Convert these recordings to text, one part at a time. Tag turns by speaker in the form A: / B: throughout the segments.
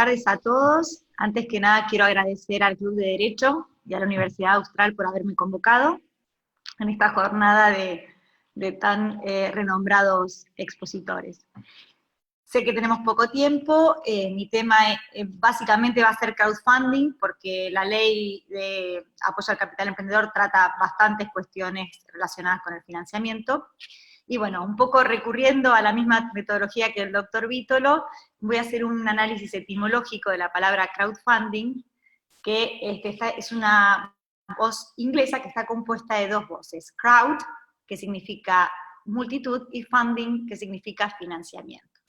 A: tardes a todos. Antes que nada quiero agradecer al Club de Derecho y a la Universidad Austral por haberme convocado en esta jornada de tan renombrados expositores. Sé que tenemos poco tiempo, mi tema básicamente va a ser crowdfunding, porque la ley de apoyo al capital emprendedor trata bastantes cuestiones relacionadas con el financiamiento. Y bueno, un poco recurriendo a la misma metodología que el doctor Vítolo, voy a hacer un análisis etimológico de la palabra crowdfunding, que es una voz inglesa que está compuesta de dos voces. Crowd, que significa multitud, y funding, que significa financiamiento.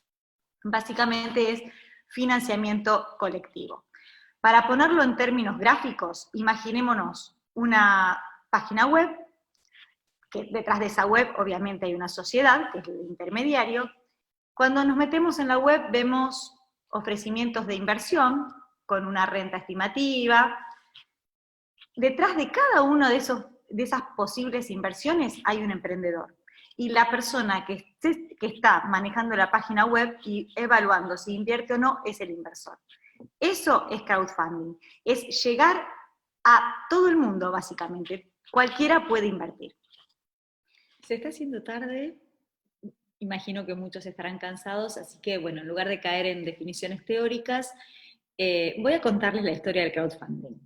A: Básicamente es financiamiento colectivo. Para ponerlo en términos gráficos, imaginémonos una página web, que detrás de esa web obviamente hay una sociedad, que es el intermediario. Cuando nos metemos en la web vemos ofrecimientos de inversión con una renta estimativa. Detrás de cada una de esas posibles inversiones hay un emprendedor. Y la persona que está manejando la página web y evaluando si invierte o no es el inversor. Eso es crowdfunding, es llegar a todo el mundo básicamente. Cualquiera puede invertir.
B: Se está haciendo tarde, imagino que muchos estarán cansados, así que bueno, en lugar de caer en definiciones teóricas, voy a contarles la historia del crowdfunding.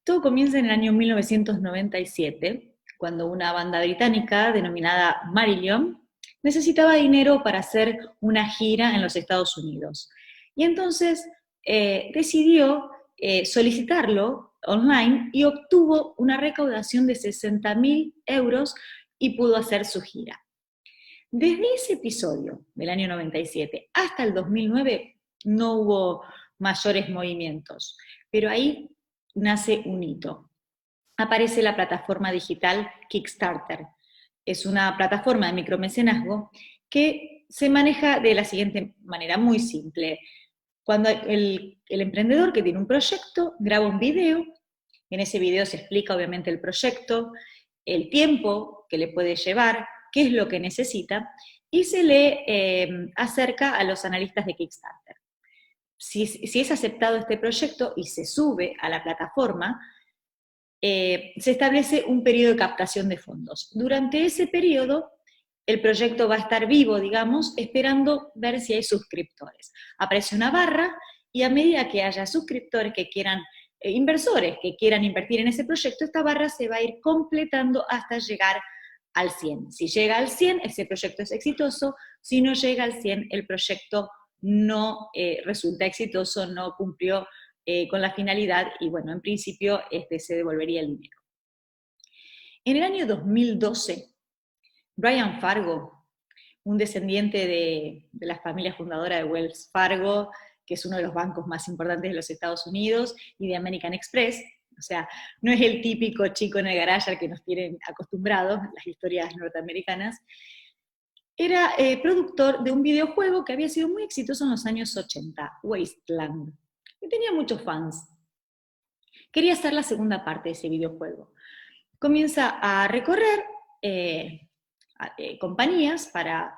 B: Todo comienza en el año 1997, cuando una banda británica denominada Marillion necesitaba dinero para hacer una gira en los Estados Unidos. Y entonces decidió solicitarlo online y obtuvo una recaudación de 60.000 euros y pudo hacer su gira. Desde ese episodio del año 97 hasta el 2009 no hubo mayores movimientos, pero ahí nace un hito. Aparece la plataforma digital Kickstarter. Es una plataforma de micromecenazgo que se maneja de la siguiente manera, muy simple. Cuando el emprendedor que tiene un proyecto graba un video, en ese video se explica obviamente el proyecto, el tiempo que le puede llevar, qué es lo que necesita, y se le acerca a los analistas de Kickstarter. Si es aceptado este proyecto y se sube a la plataforma, se establece un periodo de captación de fondos. Durante ese periodo, el proyecto va a estar vivo, digamos, esperando ver si hay suscriptores. Aparece una barra y a medida que haya suscriptores que quieran, inversores que quieran invertir en ese proyecto, esta barra se va a ir completando hasta llegar al 100. Si llega al 100, ese proyecto es exitoso. Si no llega al 100, el proyecto no resulta exitoso, no cumplió con la finalidad y bueno, en principio se devolvería el dinero. En el año 2012, Brian Fargo, un descendiente de la familia fundadora de Wells Fargo, que es uno de los bancos más importantes de los Estados Unidos, y de American Express, o sea, no es el típico chico en el garage al que nos tienen acostumbrados las historias norteamericanas, era productor de un videojuego que había sido muy exitoso en los años 80, Wasteland, y tenía muchos fans. Quería hacer la segunda parte de ese videojuego. Comienza a recorrer compañías para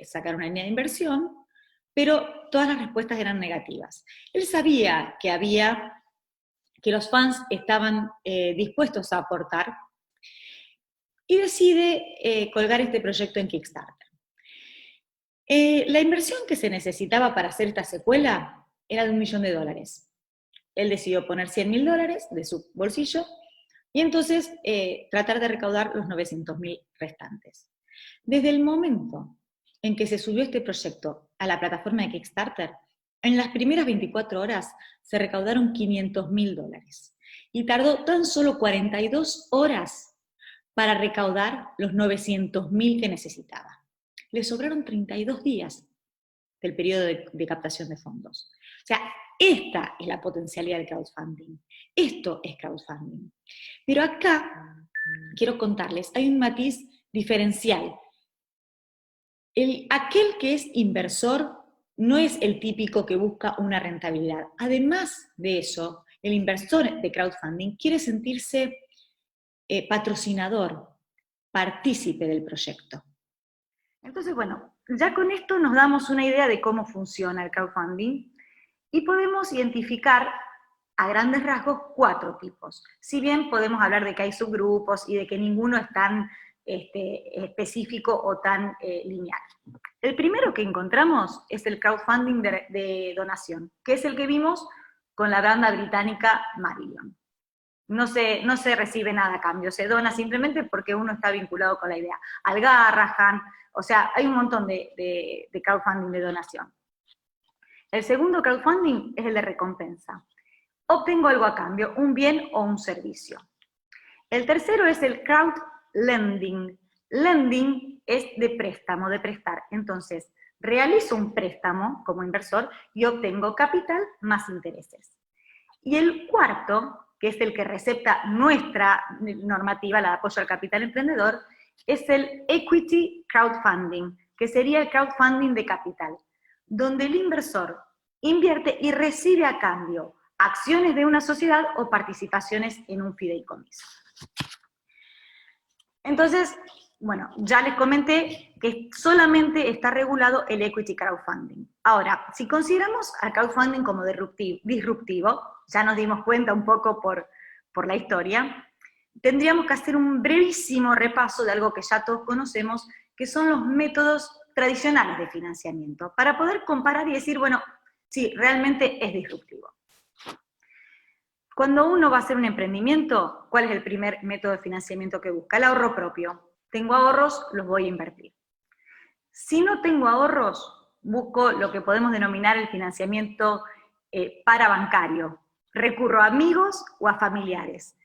B: sacar una línea de inversión, pero todas las respuestas eran negativas. Él sabía que los fans estaban dispuestos a aportar y decide colgar este proyecto en Kickstarter. La inversión que se necesitaba para hacer esta secuela era de $1 millón. Él decidió poner $100.000 de su bolsillo y entonces tratar de recaudar los 900.000 restantes. Desde el momento en que se subió este proyecto a la plataforma de Kickstarter, en las primeras 24 horas se recaudaron $500.000 y tardó tan solo 42 horas para recaudar los 900.000 que necesitaba. Le sobraron 32 días del periodo de captación de fondos. O sea, esta es la potencialidad del crowdfunding. Esto es crowdfunding. Pero acá, quiero contarles, hay un matiz diferencial. Aquel que es inversor no es el típico que busca una rentabilidad. Además de eso, el inversor de crowdfunding quiere sentirse patrocinador, partícipe del proyecto.
A: Entonces, bueno, ya con esto nos damos una idea de cómo funciona el crowdfunding y podemos identificar a grandes rasgos 4 tipos. Si bien podemos hablar de que hay subgrupos y de que ninguno es tan específico o tan lineal. El primero que encontramos es el crowdfunding de donación, que es el que vimos con la banda británica Marillion. No se recibe nada a cambio, se dona simplemente porque uno está vinculado con la idea. Al Garrahan, o sea, hay un montón de crowdfunding de donación. El segundo crowdfunding es el de recompensa. Obtengo algo a cambio, un bien o un servicio. El tercero es el crowdlending. Lending es de préstamo, de prestar. Entonces, realizo un préstamo como inversor y obtengo capital más intereses. Y el cuarto, que es el que recepta nuestra normativa, la de apoyo al capital emprendedor, es el equity crowdfunding, que sería el crowdfunding de capital, donde el inversor invierte y recibe a cambio acciones de una sociedad o participaciones en un fideicomiso. Entonces, bueno, ya les comenté que solamente está regulado el equity crowdfunding. Ahora, si consideramos al crowdfunding como disruptivo, ya nos dimos cuenta un poco por la historia, tendríamos que hacer un brevísimo repaso de algo que ya todos conocemos, que son los métodos tradicionales de financiamiento, para poder comparar y decir, bueno, sí, realmente es disruptivo. Cuando uno va a hacer un emprendimiento, ¿cuál es el primer método de financiamiento que busca? El ahorro propio. Tengo ahorros, los voy a invertir. Si no tengo ahorros, busco lo que podemos denominar el financiamiento parabancario. Recurro a amigos o a familiares.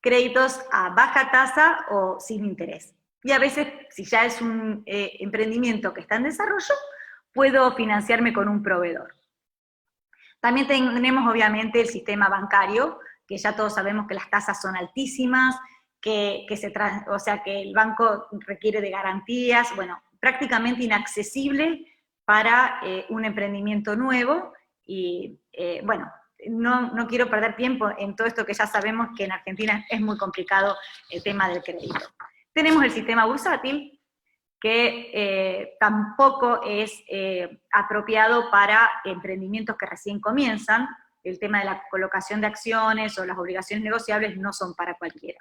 A: Créditos a baja tasa o sin interés. Y a veces, si ya es un emprendimiento que está en desarrollo, puedo financiarme con un proveedor. También tenemos, obviamente, el sistema bancario, que ya todos sabemos que las tasas son altísimas, que el banco requiere de garantías, bueno, prácticamente inaccesible para un emprendimiento nuevo, y bueno, no quiero perder tiempo en todo esto que ya sabemos que en Argentina es muy complicado el tema del crédito. Tenemos el sistema bursátil, que tampoco es apropiado para emprendimientos que recién comienzan. El tema de la colocación de acciones o las obligaciones negociables no son para cualquiera.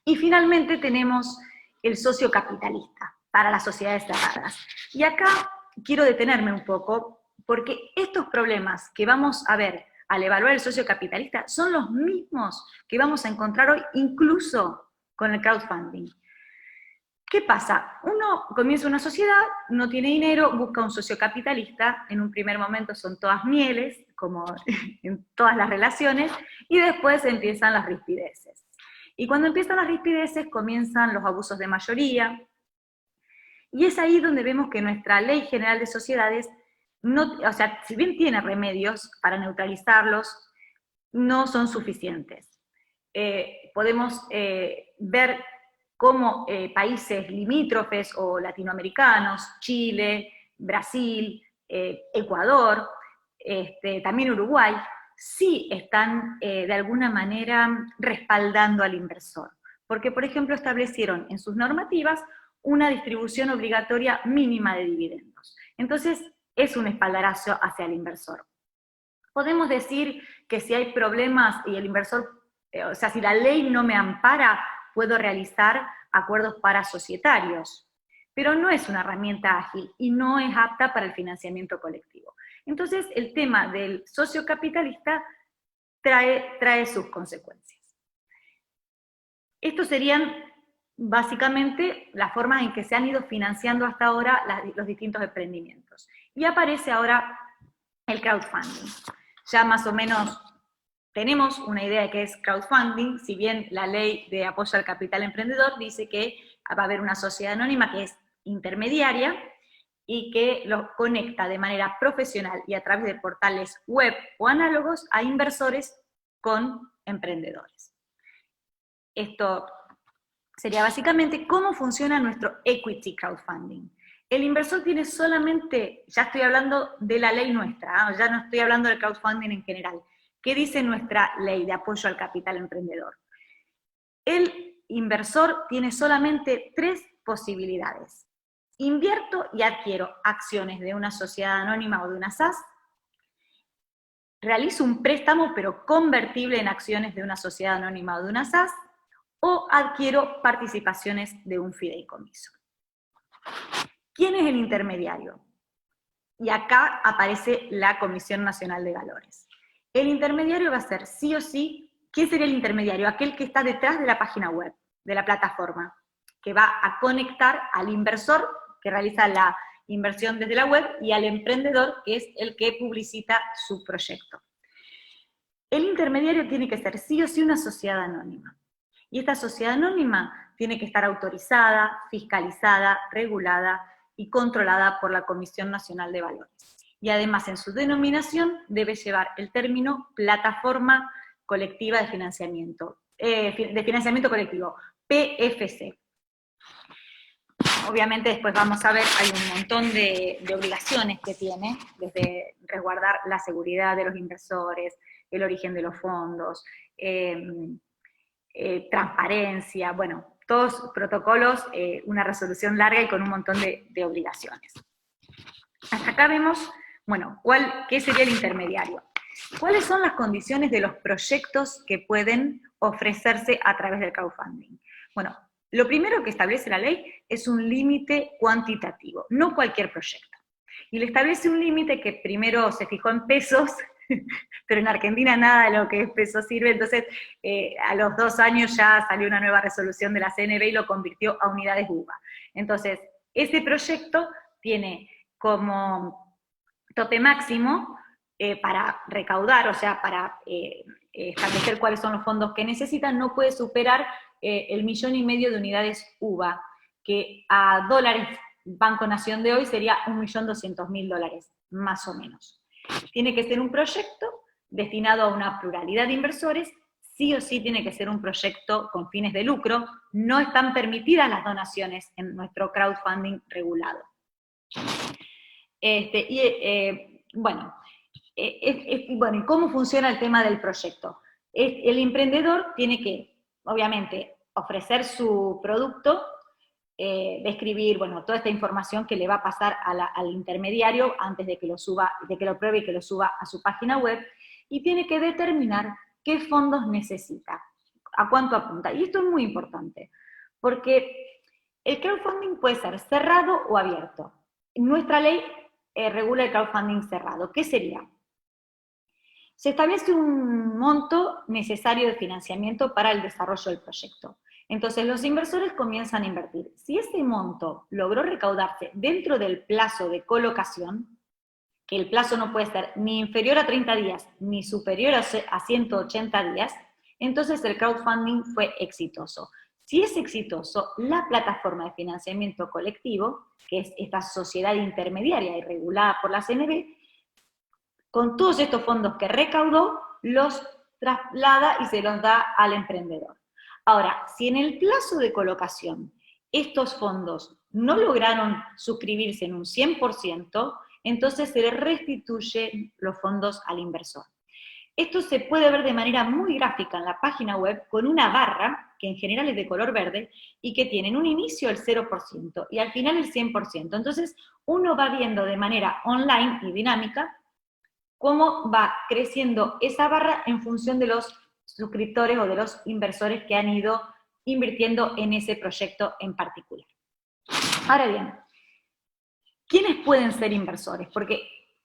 A: Y finalmente tenemos el socio capitalista, para las sociedades cerradas. Y acá quiero detenerme un poco, porque estos problemas que vamos a ver al evaluar el socio capitalista son los mismos que vamos a encontrar hoy, incluso con el crowdfunding. ¿Qué pasa? Uno comienza una sociedad, no tiene dinero, busca un socio capitalista, en un primer momento son todas mieles, como en todas las relaciones, y después empiezan las rispideces. Y cuando empiezan las rispideces comienzan los abusos de mayoría, y es ahí donde vemos que nuestra Ley General de Sociedades, si bien tiene remedios para neutralizarlos, no son suficientes. Podemos ver cómo países limítrofes o latinoamericanos, Chile, Brasil, Ecuador, también Uruguay, sí están de alguna manera respaldando al inversor. Porque, por ejemplo, establecieron en sus normativas una distribución obligatoria mínima de dividendos. Entonces, es un espaldarazo hacia el inversor. Podemos decir que si hay problemas y el inversor, si la ley no me ampara, puedo realizar acuerdos parasocietarios, pero no es una herramienta ágil y no es apta para el financiamiento colectivo. Entonces, el tema del socio capitalista trae sus consecuencias. Estos serían básicamente las formas en que se han ido financiando hasta ahora los distintos emprendimientos. Y aparece ahora el crowdfunding. Ya más o menos tenemos una idea de qué es crowdfunding, si bien la ley de apoyo al capital emprendedor dice que va a haber una sociedad anónima que es intermediaria y que lo conecta de manera profesional y a través de portales web o análogos a inversores con emprendedores. Esto sería básicamente cómo funciona nuestro equity crowdfunding. El inversor tiene solamente, ya estoy hablando de la ley nuestra, ya no estoy hablando del crowdfunding en general. ¿Qué dice nuestra ley de apoyo al capital emprendedor? El inversor tiene solamente 3 posibilidades. invierto y adquiero acciones de una sociedad anónima o de una SAS, realizo un préstamo pero convertible en acciones de una sociedad anónima o de una SAS, o adquiero participaciones de un fideicomiso. ¿Quién es el intermediario? Y acá aparece la Comisión Nacional de Valores. El intermediario va a ser sí o sí, ¿quién sería el intermediario? Aquel que está detrás de la página web, de la plataforma, que va a conectar al inversor que realiza la inversión desde la web y al emprendedor que es el que publicita su proyecto. El intermediario tiene que ser sí o sí una sociedad anónima. Y esta sociedad anónima tiene que estar autorizada, fiscalizada, regulada y controlada por la Comisión Nacional de Valores. Y además en su denominación debe llevar el término plataforma colectiva de financiamiento colectivo, PFC. Obviamente después vamos a ver, hay un montón de obligaciones que tiene, desde resguardar la seguridad de los inversores, el origen de los fondos, transparencia, bueno, todos protocolos, una resolución larga y con un montón de obligaciones. Hasta acá vemos, bueno, ¿qué sería el intermediario? ¿Cuáles son las condiciones de los proyectos que pueden ofrecerse a través del crowdfunding? Bueno, lo primero que establece la ley es un límite cuantitativo, no cualquier proyecto. Y le establece un límite que primero se fijó en pesos, pero en Argentina nada de lo que es peso sirve, entonces a los 2 años ya salió una nueva resolución de la CNB y lo convirtió a unidades UVA. Entonces, ese proyecto tiene como tope máximo para recaudar, o sea, para establecer cuáles son los fondos que necesitan, no puede superar el 1,5 millones de unidades UVA, que a dólares Banco Nación de hoy sería 1.200.000 dólares, más o menos. Tiene que ser un proyecto destinado a una pluralidad de inversores, sí o sí tiene que ser un proyecto con fines de lucro, no están permitidas las donaciones en nuestro crowdfunding regulado. Bueno, ¿y cómo funciona el tema del proyecto? El emprendedor tiene que, obviamente, ofrecer su producto, describir, bueno, toda esta información que le va a pasar al intermediario antes de que lo suba, de que lo pruebe y que lo suba a su página web, y tiene que determinar qué fondos necesita, a cuánto apunta. Y esto es muy importante, porque el crowdfunding puede ser cerrado o abierto. Nuestra ley regula el crowdfunding cerrado. ¿Qué sería? Se establece un monto necesario de financiamiento para el desarrollo del proyecto. Entonces los inversores comienzan a invertir. Si ese monto logró recaudarse dentro del plazo de colocación, que el plazo no puede ser ni inferior a 30 días, ni superior a 180 días, entonces el crowdfunding fue exitoso. Si es exitoso, la plataforma de financiamiento colectivo, que es esta sociedad intermediaria y regulada por la CNB, con todos estos fondos que recaudó, los traslada y se los da al emprendedor. Ahora, si en el plazo de colocación estos fondos no lograron suscribirse en un 100%, entonces se le restituyen los fondos al inversor. Esto se puede ver de manera muy gráfica en la página web con una barra, que en general es de color verde, y que tiene en un inicio el 0% y al final el 100%. Entonces uno va viendo de manera online y dinámica cómo va creciendo esa barra en función de los suscriptores o de los inversores que han ido invirtiendo en ese proyecto en particular. Ahora bien, ¿quiénes pueden ser inversores? Porque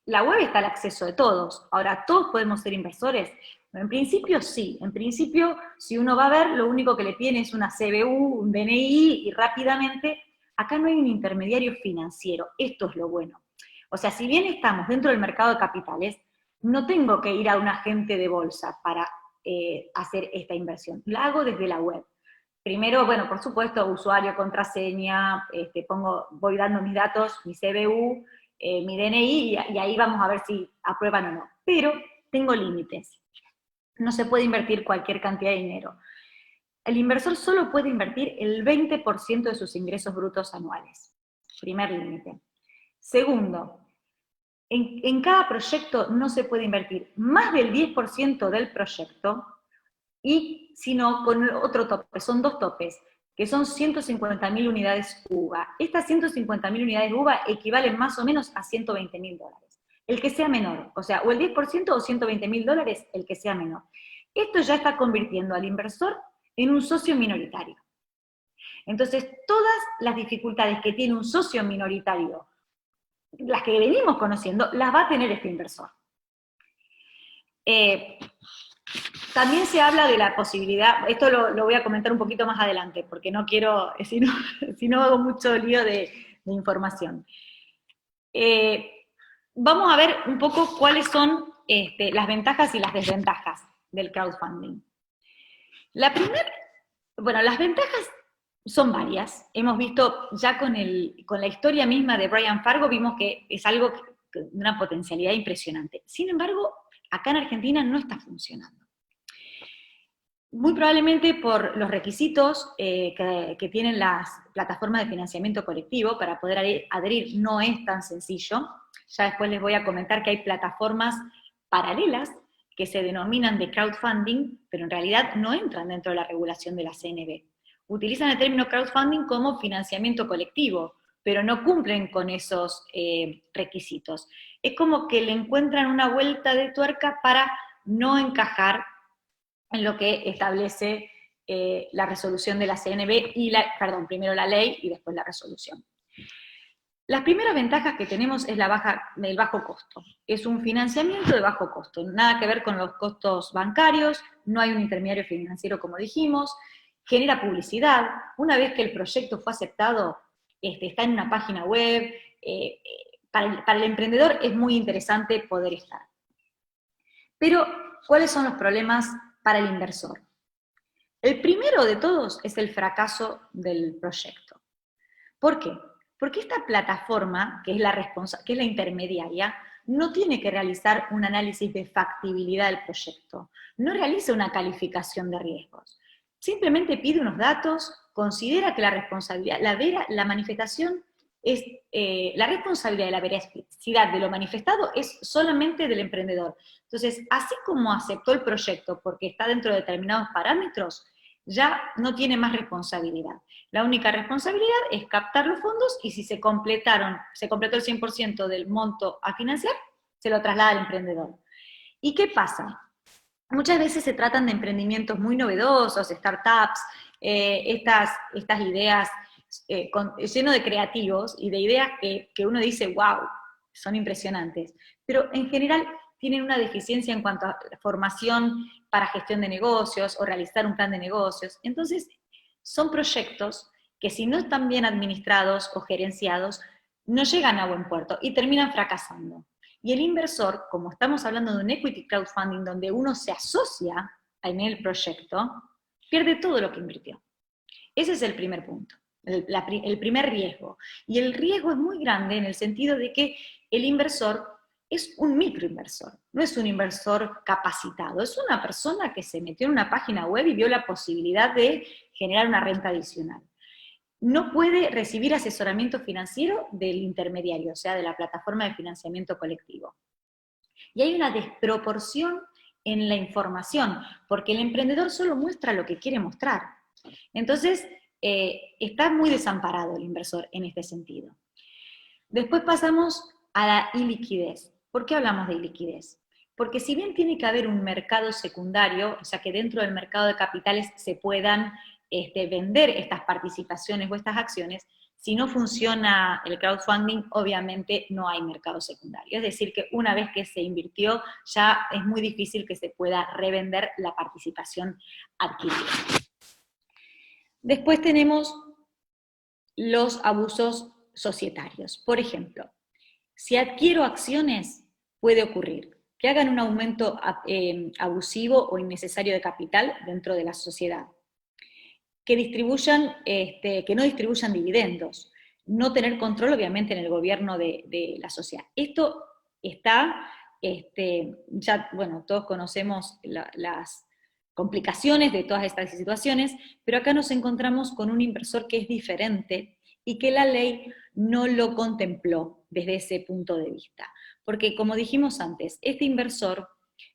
A: la web está al acceso de todos. Ahora, ¿todos podemos ser inversores? En principio sí. En principio, si uno va a ver, lo único que le piden es una CBU, un DNI, y rápidamente, acá no hay un intermediario financiero. Esto es lo bueno. O sea, si bien estamos dentro del mercado de capitales, no tengo que ir a un agente de bolsa para hacer esta inversión. La hago desde la web. Primero, bueno, por supuesto, usuario, contraseña, voy dando mis datos, mi CBU, mi DNI, y ahí vamos a ver si aprueban o no. Pero tengo límites. No se puede invertir cualquier cantidad de dinero. El inversor solo puede invertir el 20% de sus ingresos brutos anuales. Primer límite. Segundo, en cada proyecto no se puede invertir más del 10% del proyecto, y sino con otro tope, son 2 topes,
B: que son 150.000 unidades UVA. Estas 150.000 unidades UVA equivalen más o menos a $120.000. El que sea menor, o sea, o el 10% o $120.000, el que sea menor. Esto ya está convirtiendo al inversor en un socio minoritario. Entonces, todas las dificultades que tiene un socio minoritario, las que venimos conociendo, las va a tener este inversor. También se habla de la posibilidad, esto lo voy a comentar un poquito más adelante, porque no quiero, si no hago mucho lío de información. Vamos a ver un poco cuáles son las ventajas y las desventajas del crowdfunding. Las ventajas son varias. Hemos visto ya con la historia misma de Brian Fargo, vimos que es algo de una potencialidad impresionante. Sin embargo, acá en Argentina no está funcionando. Muy probablemente por los requisitos que tienen las plataformas de financiamiento colectivo para poder adherir no es tan sencillo. Ya después les voy a comentar que hay plataformas paralelas que se denominan de crowdfunding, pero en realidad no entran dentro de la regulación de la CNB. Utilizan el término crowdfunding como financiamiento colectivo, pero no cumplen con esos requisitos. Es como que le encuentran una vuelta de tuerca para no encajar en lo que establece la resolución de la CNB, primero la ley y después la resolución. Las primeras ventajas que tenemos es el bajo costo. Es un financiamiento de bajo costo, nada que ver con los costos bancarios, no hay un intermediario financiero como dijimos, genera publicidad. Una vez que el proyecto fue aceptado, está en una página web, para el emprendedor es muy interesante poder estar. Pero, ¿cuáles son los problemas para el inversor? El primero de todos es el fracaso del proyecto. ¿Por qué? Porque esta plataforma, que es la intermediaria, no tiene que realizar un análisis de factibilidad del proyecto, no realiza una calificación de riesgos. Simplemente pide unos datos, considera que la responsabilidad, la manifestación es, la responsabilidad de la veracidad de lo manifestado es solamente del emprendedor. Entonces, así como aceptó el proyecto porque está dentro de determinados parámetros, ya no tiene más responsabilidad. La única responsabilidad es captar los fondos y si se completó el 100% del monto a financiar, se lo traslada al emprendedor. ¿Y qué pasa? Muchas veces se tratan de emprendimientos muy novedosos, startups, estas ideas lleno de creativos y de ideas que uno dice, wow, son impresionantes. Pero en general tienen una deficiencia en cuanto a formación para gestión de negocios o realizar un plan de negocios. Entonces, son proyectos que si no están bien administrados o gerenciados, no llegan a buen puerto y terminan fracasando. Y el inversor, como estamos hablando de un equity crowdfunding donde uno se asocia en el proyecto, pierde todo lo que invirtió. Ese es el primer punto, el primer riesgo. Y el riesgo es muy grande en el sentido de que el inversor es un microinversor, no es un inversor capacitado, es una persona que se metió en una página web y vio la posibilidad de generar una renta adicional. No puede recibir asesoramiento financiero del intermediario, o sea, de la plataforma de financiamiento colectivo. Y hay una desproporción en la información, porque el emprendedor solo muestra lo que quiere mostrar. Entonces, está muy desamparado el inversor en este sentido. Después pasamos a la iliquidez. ¿Por qué hablamos de iliquidez? Porque si bien tiene que haber un mercado secundario, o sea que dentro del mercado de capitales se puedan vender estas participaciones o estas acciones, si no funciona el crowdfunding, obviamente no hay mercado secundario. Es decir, que una vez que se invirtió, ya es muy difícil que se pueda revender la participación adquirida. Después tenemos los abusos societarios. Por ejemplo, si adquiero acciones, puede ocurrir que hagan un aumento abusivo o innecesario de capital dentro de la sociedad, que no distribuyan dividendos, no tener control obviamente en el gobierno de la sociedad. Esto está, todos conocemos las complicaciones de todas estas situaciones, pero acá nos encontramos con un inversor que es diferente y que la ley no lo contempló desde ese punto de vista. Porque como dijimos antes, este inversor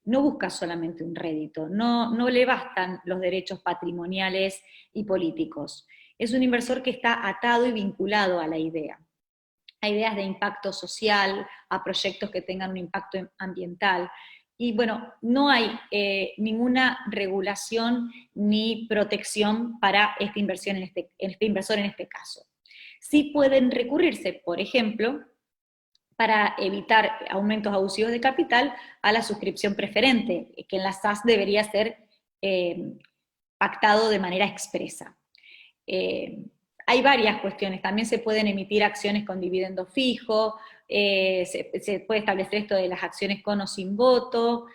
B: no busca solamente un rédito, no le bastan los derechos patrimoniales y políticos. Es un inversor que está atado y vinculado a la idea, a ideas de impacto social, a proyectos que tengan un impacto ambiental. Y bueno, no hay ninguna regulación ni protección para esta inversión este inversor en este caso. Sí pueden recurrirse, por ejemplo, para evitar aumentos abusivos de capital, a la suscripción preferente, que en la SAS debería ser pactado de manera expresa. Hay varias cuestiones, también se pueden emitir acciones con dividendo fijo, se puede establecer esto de las acciones con o sin voto,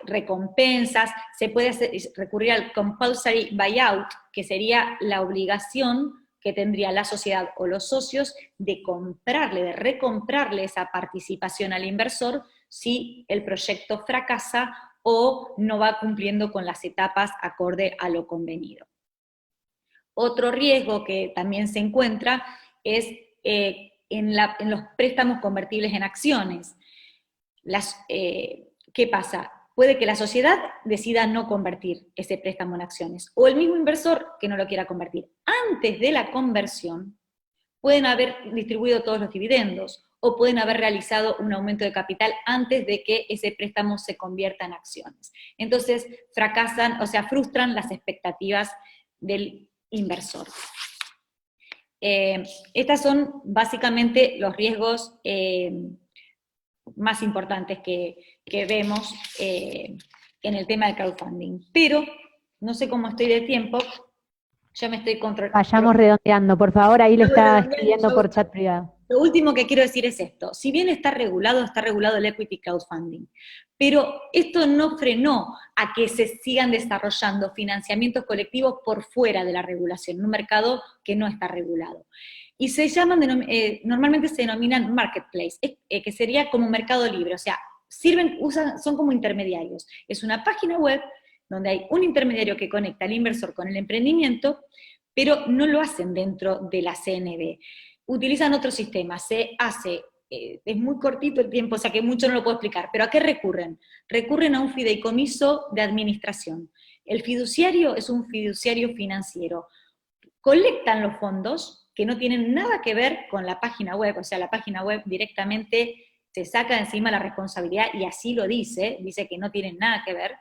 B: recompensas, se puede recurrir al compulsory buyout, que sería la obligación que tendría la sociedad o los socios de comprarle, de recomprarle esa participación al inversor si el proyecto fracasa o no va cumpliendo con las etapas acorde a lo convenido. Otro riesgo que también se encuentra es en los préstamos convertibles en acciones. ¿Qué pasa? Puede que la sociedad decida no convertir ese préstamo en acciones, o el mismo inversor que no lo quiera convertir. Antes de la conversión, pueden haber distribuido todos los dividendos, o pueden haber realizado un aumento de capital antes de que ese préstamo se convierta en acciones. Entonces, fracasan, o sea, frustran las expectativas del inversor. Estos son básicamente los riesgos más importantes que vemos en el tema del crowdfunding. Pero, no sé cómo estoy de tiempo, ya me estoy controlando.
C: Vayamos redondeando, por favor, ahí le está escribiendo por chat privado.
B: Lo último que quiero decir es esto: si bien está regulado el equity crowdfunding, pero esto no frenó a que se sigan desarrollando financiamientos colectivos por fuera de la regulación, en un mercado que no está regulado. Y se llaman, normalmente se denominan marketplace, que sería como un mercado libre, o sea, son como intermediarios. Es una página web donde hay un intermediario que conecta al inversor con el emprendimiento, pero no lo hacen dentro de la CNB. Utilizan otro sistema, es muy cortito el tiempo, o sea que mucho no lo puedo explicar, pero ¿a qué recurren? Recurren a un fideicomiso de administración. El fiduciario es un fiduciario financiero. Colectan los fondos que no tienen nada que ver con la página web, o sea, la página web directamente se saca de encima la responsabilidad, y así lo dice que no tienen nada que ver,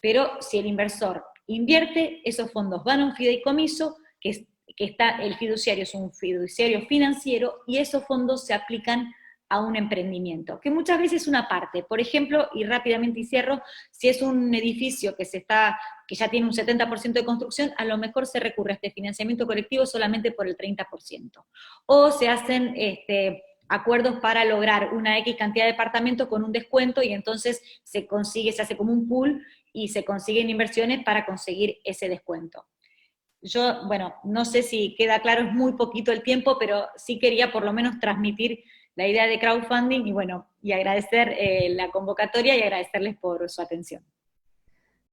B: pero si el inversor invierte, esos fondos van a un fideicomiso, el fiduciario es un fiduciario financiero, y esos fondos se aplican a un emprendimiento, que muchas veces es una parte. Por ejemplo, y rápidamente cierro, si es un edificio que ya tiene un 70% de construcción, a lo mejor se recurre a este financiamiento colectivo solamente por el 30%. O se hacen acuerdos para lograr una X cantidad de departamentos con un descuento, y entonces se hace como un pool, y se consiguen inversiones para conseguir ese descuento. Yo, bueno, no sé si queda claro, es muy poquito el tiempo, pero sí quería por lo menos transmitir la idea de crowdfunding, y bueno, y agradecer la convocatoria y agradecerles por su atención.